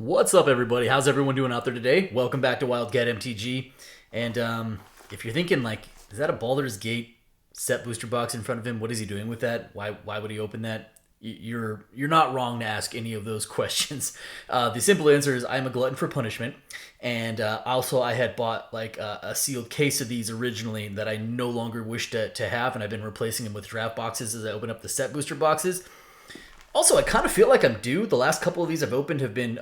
What's up, everybody? How's everyone doing out there today? Welcome back to Wildcat MTG. And if you're thinking, like, is that a Baldur's Gate set booster box in front of him? What is he doing with that? Why would he open that? You're not wrong to ask any of those questions. The simple answer is I'm a glutton for punishment. And also, I had bought like a sealed case of these originally that I no longer wish to have, and I've been replacing them with draft boxes as I open up the set booster boxes. Also, I kind of feel like I'm due. The last couple of these I've opened have been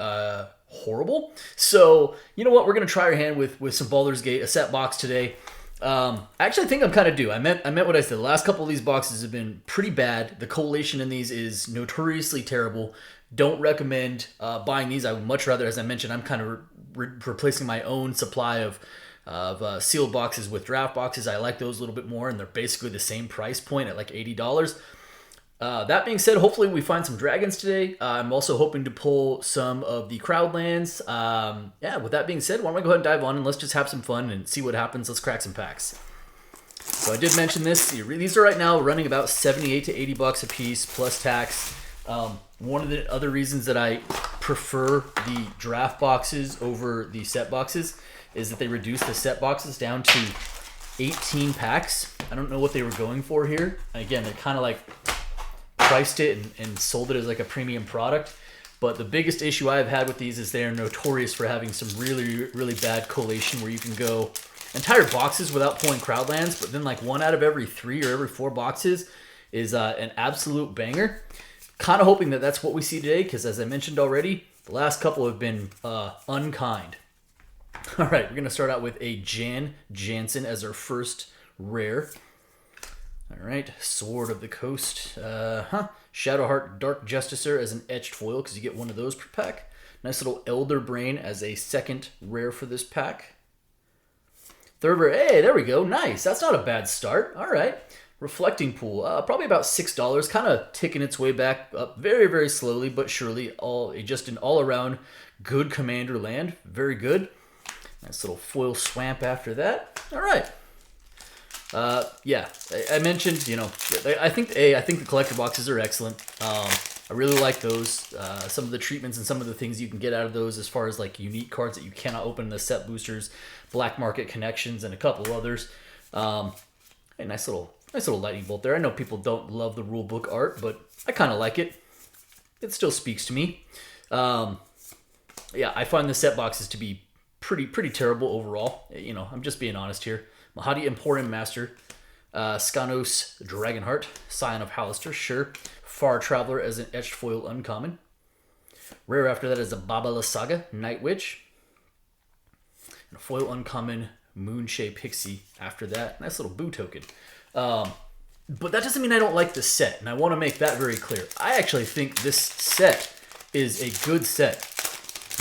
horrible. So, you know what? We're going to try our hand with some Baldur's Gate, a set box today. I actually think I'm kind of due. I meant what I said. The last couple of these boxes have been pretty bad. The collation in these is notoriously terrible. Don't recommend buying these. I would much rather, as I mentioned, I'm kind of replacing my own supply of sealed boxes with draft boxes. I like those a little bit more, and they're basically the same price point at like $80. That being said, hopefully we find some dragons today. I'm also hoping to pull some of the crowd lands. Yeah, with that being said, why don't we go ahead and dive on and let's just have some fun and see what happens. Let's crack some packs. So I did mention this. These are right now running about 78 to 80 bucks a piece plus tax. One of the other reasons that I prefer the draft boxes over the set boxes is that they reduce the set boxes down to 18 packs. I don't know what they were going for here. Again, they're kind of like priced it and sold it as like a premium product, but the biggest issue I've had with these is they are notorious for having some really bad collation where you can go entire boxes without pulling crowd lands, but then like one out of every 3 or every 4 boxes is an absolute banger. Kind of hoping that that's what we see today, because as I mentioned already, the last couple have been unkind. All right, we're gonna start out with a Jansen as our first rare. All right, Sword of the Coast. Shadowheart Dark Justicer as an etched foil, because you get one of those per pack. Nice little Elder Brain as a second rare for this pack. Third rare. Hey, there we go. Nice. That's not a bad start. All right. Reflecting Pool. Probably about $6. Kind of ticking its way back up very slowly but surely. Just an all-around good commander land. Very good. Nice little foil swamp after that. All right. Yeah, I mentioned, I think the collector boxes are excellent. I really like those. Some of the treatments and some of the things you can get out of those as far as like unique cards that you cannot open in the set boosters, black market connections, and a couple of others. A nice little lightning bolt there. I know people don't love the rule book art, but I kind of like it. It still speaks to me. Yeah, I find the set boxes to be pretty terrible overall. I'm just being honest here. Mahadi Emporium Master, Skanos Dragonheart, Scion of Hallister, sure. Far Traveler as an etched foil uncommon. Rare after that is a Babala Saga, Night Witch. And a foil uncommon Moonshae Pixie after that. Nice little boo token. But that doesn't mean I don't like the set, and I want to make that very clear. I actually think this set is a good set.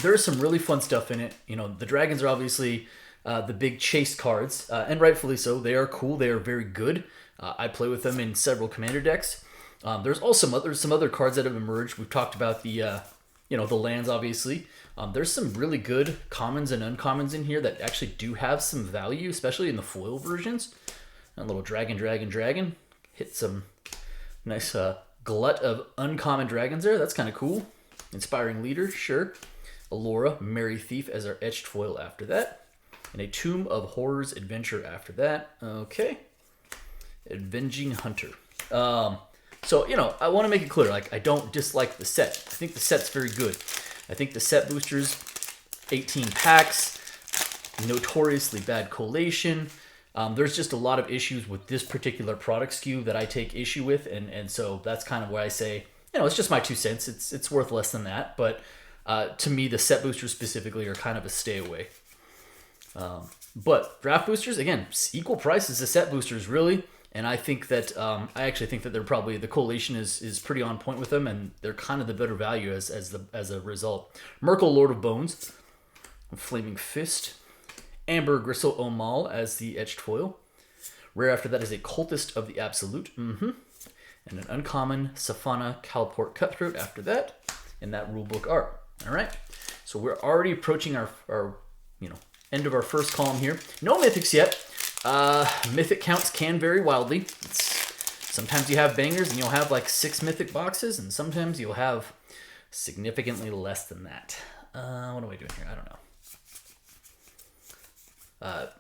There's some really fun stuff in it. The dragons are obviously the big chase cards, and rightfully so. They are cool. They are very good. I play with them in several commander decks. There's also some other cards that have emerged. We've talked about the lands, obviously. There's some really good commons and uncommons in here that actually do have some value, especially in the foil versions. A little dragon. Hit some nice glut of uncommon dragons there. That's kind of cool. Inspiring Leader, sure. Allura, Merry Thief as our etched foil after that. And a Tomb of Horrors Adventure after that. Okay. Avenging Hunter. So, I want to make it clear, like, I don't dislike the set. I think the set's very good. I think the set boosters, 18 packs, notoriously bad collation. There's just a lot of issues with this particular product SKU that I take issue with, and so that's kind of why I say, it's just my 2 cents. It's worth less than that, but to me, the set boosters specifically are kind of a stay away. But draft boosters, again, equal price as the set boosters, really. And I think that I actually think that they're probably the collation is pretty on point with them, and they're kind of the better value as a result. Merkle, Lord of Bones, Flaming Fist, Amber Gristle Omal as the etched foil. Rare after that is a Cultist of the Absolute, and an uncommon Safana Calport Cutthroat after that, in that rulebook art. All right, so we're already approaching our end of our first column here. No mythics yet. Mythic counts can vary wildly. Sometimes you have bangers and you'll have like 6 mythic boxes, and sometimes you'll have significantly less than that. What am I doing here? I don't know.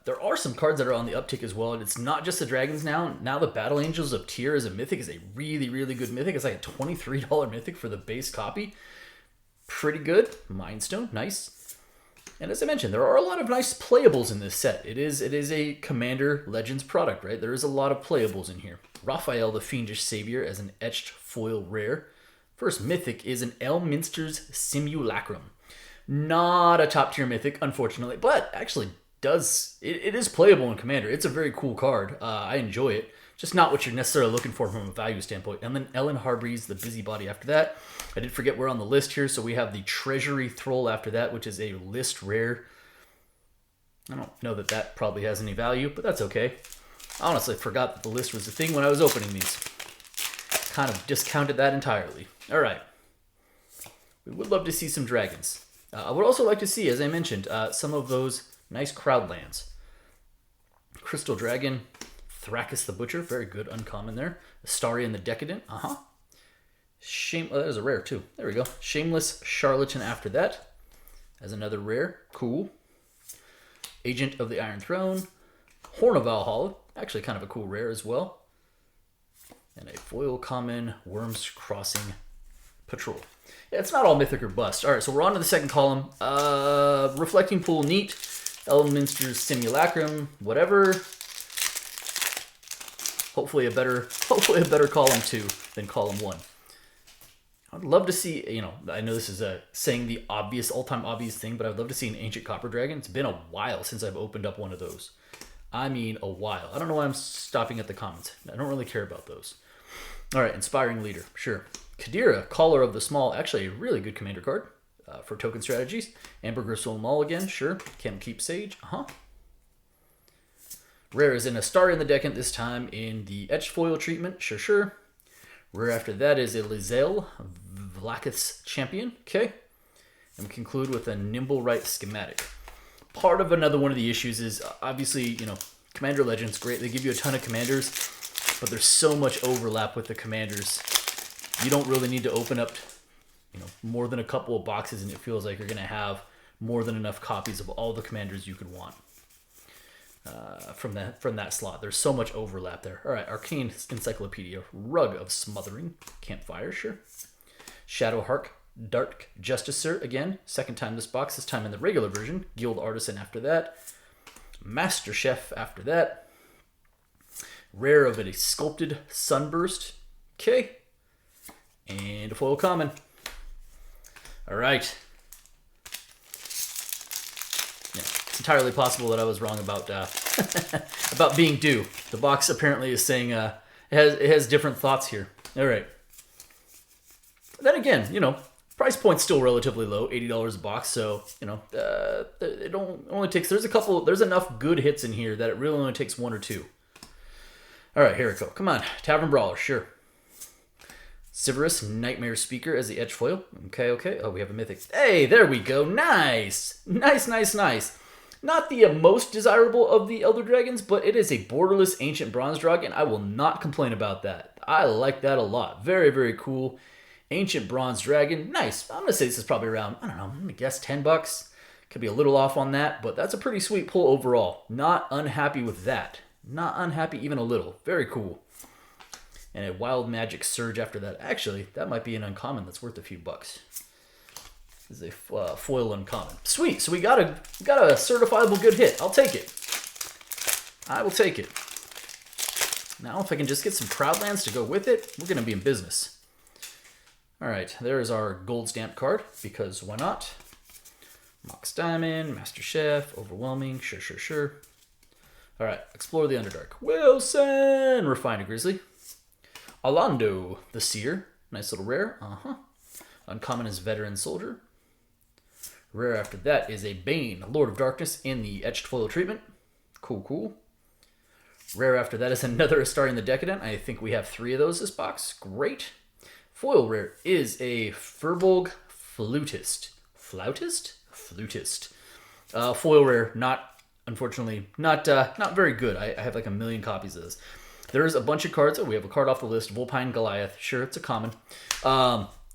There are some cards that are on the uptick as well, and it's not just the dragons now. Now the Battle Angels of Tyr as a mythic is a really, really good mythic. It's like a $23 mythic for the base copy. Pretty good. Mind Stone, nice. And as I mentioned, there are a lot of nice playables in this set. It is a Commander Legends product, right? There is a lot of playables in here. Raphael the Fiendish Savior as an etched foil rare. First mythic is an Elminster's Simulacrum. Not a top tier mythic, unfortunately, but actually it is playable in Commander. It's a very cool card. I enjoy it. Just not what you're necessarily looking for from a value standpoint. And then Ellen Harbreeze, the Busybody after that. I did forget we're on the list here, so we have the Treasury Thrall after that, which is a list rare. I don't know that that probably has any value, but that's okay. I honestly forgot that the list was a thing when I was opening these. Kind of discounted that entirely. All right. We would love to see some dragons. I would also like to see, as I mentioned, some of those nice crowd lands. Crystal Dragon, Thrakis the Butcher, very good uncommon there. Astarion the Decadent, there's a rare too. There we go. Shameless Charlatan after that, as another rare, cool. Agent of the Iron Throne, Horn of Valhalla, actually kind of a cool rare as well. And a foil common, Worms Crossing Patrol. Yeah, it's not all mythic or bust. All right, so we're on to the second column. Reflecting Pool, neat. Elminster's Simulacrum, whatever. Hopefully a better column 2 than column 1. I'd love to see, I know this is saying the all-time obvious thing, but I'd love to see an Ancient Copper Dragon. It's been a while since I've opened up one of those. I mean, a while. I don't know why I'm stopping at the comments. I don't really care about those. All right, Inspiring Leader, sure. Kadira, Caller of the Small, actually a really good commander card for token strategies. Ambergris Maul again, sure. Candlekeep Sage, Rare is in Astarion the Decadent, this time in the Etched Foil treatment, sure. Rare after that is a Lizelle, Vlaakith's Champion, okay. And we conclude with a Nimble Right Schematic. Part of another one of the issues is, obviously, Commander Legends, great. They give you a ton of commanders, but there's so much overlap with the commanders. You don't really need to open up, more than a couple of boxes, and it feels like you're going to have more than enough copies of all the commanders you could want from that slot. There's so much overlap there. All right, Arcane Encyclopedia, Rug of Smothering, Campfire, sure. Shadowhark, Dark Justicer, again, second time this box, this time in the regular version. Guild Artisan after that. Master Chef after that. Rare of a Sculpted Sunburst, okay. And a foil common. All right. Yeah, it's entirely possible that I was wrong about about being due. The box apparently is saying it has different thoughts here. All right. Then again, price point's still relatively low, $80 a box. So it only takes. There's enough good hits in here that it really only takes one or two. All right, here we go. Come on, Tavern Brawler, sure. Severus, Nightmare Speaker as the edge foil. Okay. Oh, we have a mythic. Hey, there we go. Nice. Not the most desirable of the Elder Dragons, but it is a borderless Ancient Bronze Dragon. I will not complain about that. I like that a lot. Very, very cool. Ancient Bronze Dragon. Nice. I'm going to say this is probably around, I don't know, I'm going to guess $10. Could be a little off on that, but that's a pretty sweet pull overall. Not unhappy with that. Not unhappy even a little. Very cool. And a Wild Magic Surge after that. Actually, that might be an uncommon that's worth a few bucks. This is a foil uncommon. Sweet. So we got a certifiable good hit. I'll take it. I will take it. Now, if I can just get some Proudlands to go with it, we're going to be in business. All right. There's our gold stamp card, because why not? Mox Diamond, Master Chef, Overwhelming, sure. All right. Explore the Underdark. Wilson! Refine a Grizzly. Alando, the Seer. Nice little rare. Uncommon is Veteran Soldier. Rare after that is a Bane, Lord of Darkness in the Etched Foil treatment. Cool. Rare after that is another Astarion the Decadent. I think we have 3 of those this box. Great. Foil rare is a Furbolg Flutist. Flutist. Foil rare, unfortunately, not very good. I have like a million copies of this. There's a bunch of cards. Oh, we have a card off the list. Vulpine Goliath. Sure, it's a common.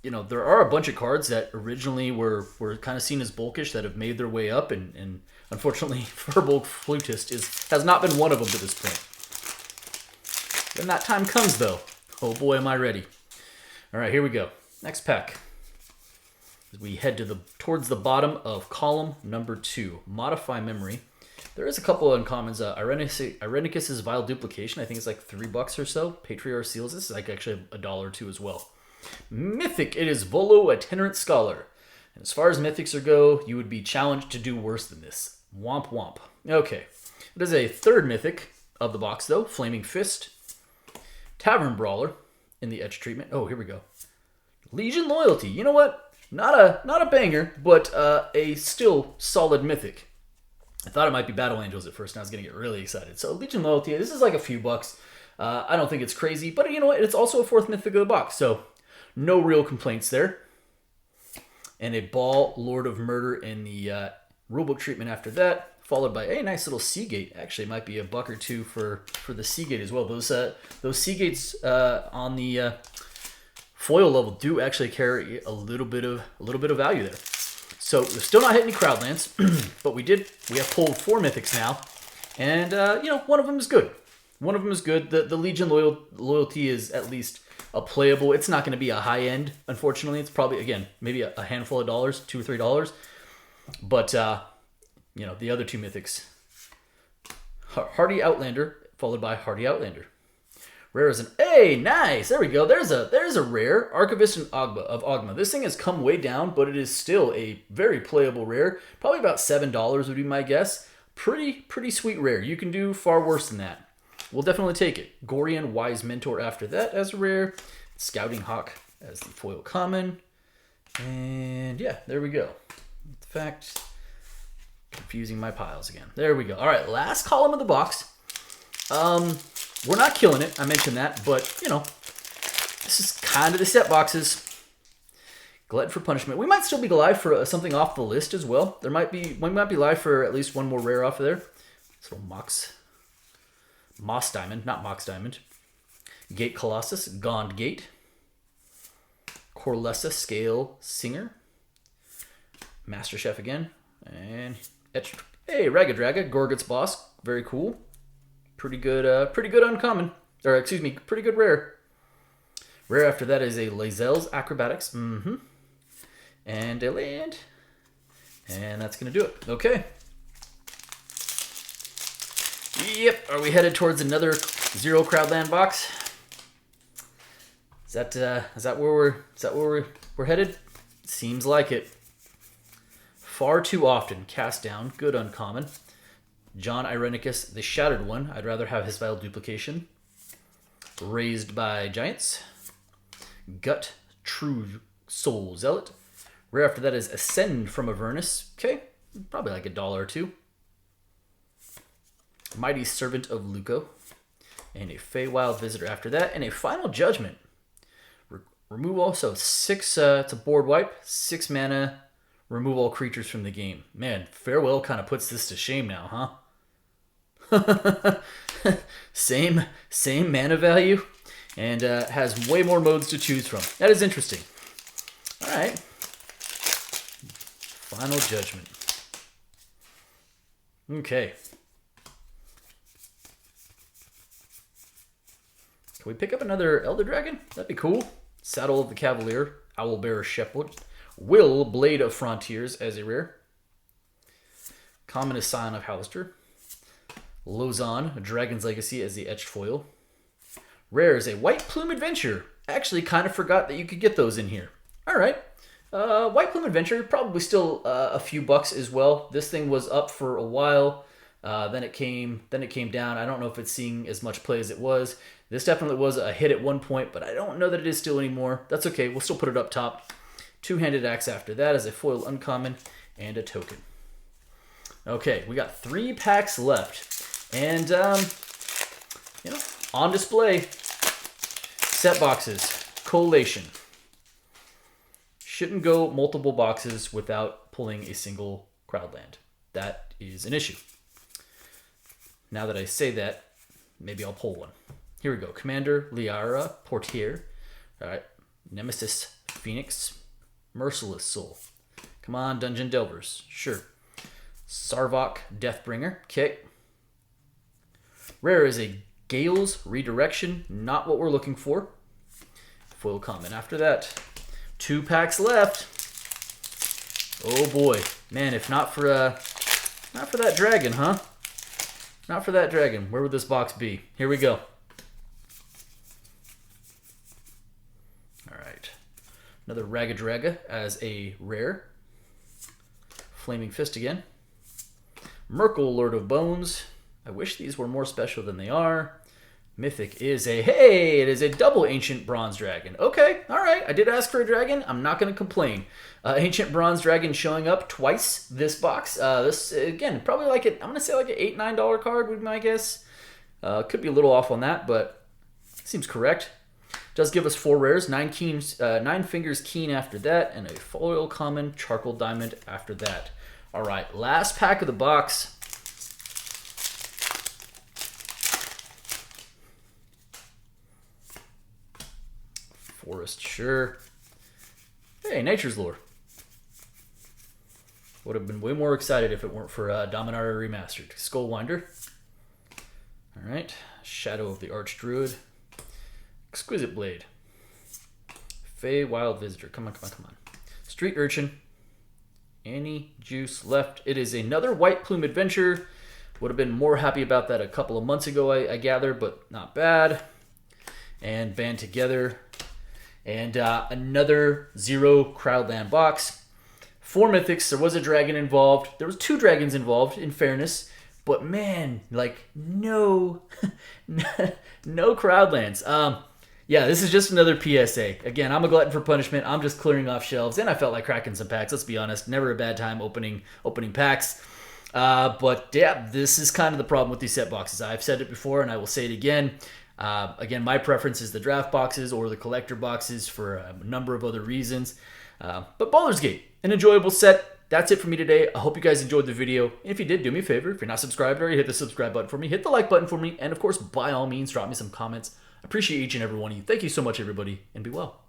there are a bunch of cards that originally were kind of seen as bulkish that have made their way up, and unfortunately, Furbolg Flutist has not been one of them to this point. When that time comes, though, oh boy, am I ready. All right, here we go. Next pack. As we head towards the bottom of column number 2, Modify Memory. There is a couple of uncommons. Irenicus's Vile Duplication. I think it's like $3 or so. Patriarch Seals. This is like actually $1 or $2 as well. Mythic. It is Volo, Itinerant Scholar. And as far as mythics go, you would be challenged to do worse than this. Womp womp. Okay. It is a third mythic of the box, though. Flaming Fist. Tavern Brawler in the etch treatment. Oh, here we go. Legion Loyalty. You know what? Not a banger, but a still solid mythic. I thought it might be Battle Angels at first, and I was going to get really excited. So Legion Loyalty, this is like a few bucks. I don't think it's crazy, but you know what? It's also a fourth mythic of the box, so no real complaints there. And a Ball, Lord of Murder in the rulebook treatment after that, followed by a nice little Seagate. Actually, it might be $1 or $2 for the Seagate as well. Those Seagates on the foil level do actually carry a little bit of value there. So we're still not hitting any Crowdlands, but we have pulled 4 mythics now, and one of them is good. One of them is good. The Legion Loyalty is at least a playable. It's not going to be a high end, unfortunately. It's probably, again, maybe a handful of dollars, $2 or $3. But the other 2 mythics, Hardy Outlander followed by Hardy Outlander. Rare is nice. There we go. There's a rare Archivist of Ogma. This thing has come way down, but it is still a very playable rare. Probably about $7 would be my guess. Pretty sweet rare. You can do far worse than that. We'll definitely take it. Gorian Wise Mentor after that as a rare. Scouting Hawk as the foil common. And yeah, there we go. In fact, confusing my piles again. There we go. All right, last column of the box. We're not killing it. I mentioned that, but this is kind of the set boxes. Glutton for Punishment. We might still be live for something off the list as well. We might be live for at least one more rare off of there. So Moss Diamond, not Mox Diamond. Gate Colossus, Gond Gate. Corlessa Scale Singer. Master Chef again. And Raga Draga, Gorgut's Boss. Very cool. Pretty good uncommon. Or, excuse me, pretty good rare. Rare after that is a Lae'zel's Acrobatics. And a land. And that's going to do it. Okay. Yep. Are we headed towards another 0 Crowdland box? Is that where we're headed? Seems like it. Far too often. Cast down. Good uncommon. John Irenicus, the Shattered One. I'd rather have his Vile Duplication. Raised by Giants. Gut, True Soul Zealot. Rare after that is Ascend from Avernus. Okay, probably like $1 or $2. Mighty Servant of Luco. And a Feywild Visitor after that. And a Final Judgment. Remove also 6, it's a board wipe. 6 mana, remove all creatures from the game. Man, Farewell kind of puts this to shame now, huh? same mana value, and has way more modes to choose from. That is interesting. All right. Final Judgment. Okay. Can we pick up another Elder Dragon? That'd be cool. Saddle of the Cavalier, Owlbearer Shepherd, Will, Blade of Frontiers as a rare. Common is Scion of Halaster. Lozan, Dragon's Legacy as the etched foil. Rare is a White Plume Adventure. Actually, kind of forgot that you could get those in here. All right. White Plume Adventure, probably still a few bucks as well. This thing was up for a while. Then it came down. I don't know if it's seeing as much play as it was. This definitely was a hit at one point, but I don't know that it is still anymore. That's okay. We'll still put it up top. Two-handed axe after that as a foil uncommon and a token. Okay, we got 3 packs left. And, on display, set boxes, collation. Shouldn't go multiple boxes without pulling a single Crowdland. That is an issue. Now that I say that, maybe I'll pull one. Here we go. Commander, Liara, Portier. All right. Nemesis Phoenix, Merciless Soul. Come on, Dungeon Delvers. Sure. Sarvok, Deathbringer. Kick. Rare is a Gale's Redirection. Not what we're looking for. Foil common after that. 2 packs left. Oh boy. Man, if not for that dragon, huh? Not for that dragon. Where would this box be? Here we go. Alright. Another Ragadraga as a rare. Flaming Fist again. Merkle, Lord of Bones. I wish these were more special than they are. Mythic is a, hey, it is a double Ancient Bronze Dragon. Okay, all right. I did ask for a dragon. I'm not going to complain. Ancient Bronze Dragon showing up twice this box. This, again, probably like it. I'm going to say like an $8, $9 card would be my guess. Could be a little off on that, but seems correct. Does give us 4 rares, 9 Fingers Keen after that, and a foil common Charcoal Diamond after that. All right, last pack of the box. Forest, sure. Hey, Nature's Lore. Would have been way more excited if it weren't for Dominaria Remastered. Skullwinder. All right, Shadow of the Archdruid. Exquisite Blade. Fey Wild Visitor. Come on, come on, come on. Street Urchin. Any juice left? It is another White Plume Adventure. Would have been more happy about that a couple of months ago, I gather, but not bad. And Band Together. And another 0 Crowdland box. 4 mythics. There was a dragon involved. There was 2 dragons involved, in fairness. But man, like, no, no Crowdlands. Yeah, this is just another PSA. Again, I'm a glutton for punishment. I'm just clearing off shelves, and I felt like cracking some packs. Let's be honest, never a bad time opening packs. But yeah, this is kind of the problem with these set boxes. I've said it before, and I will say it again. Again, my preference is the draft boxes or the collector boxes for a number of other reasons. But Baldur's Gate, an enjoyable set. That's it for me today. I hope you guys enjoyed the video. And if you did, do me a favor. If you're not subscribed already, hit the subscribe button for me. Hit the like button for me. And of course, by all means, drop me some comments. I appreciate each and every one of you. Thank you so much, everybody, and be well.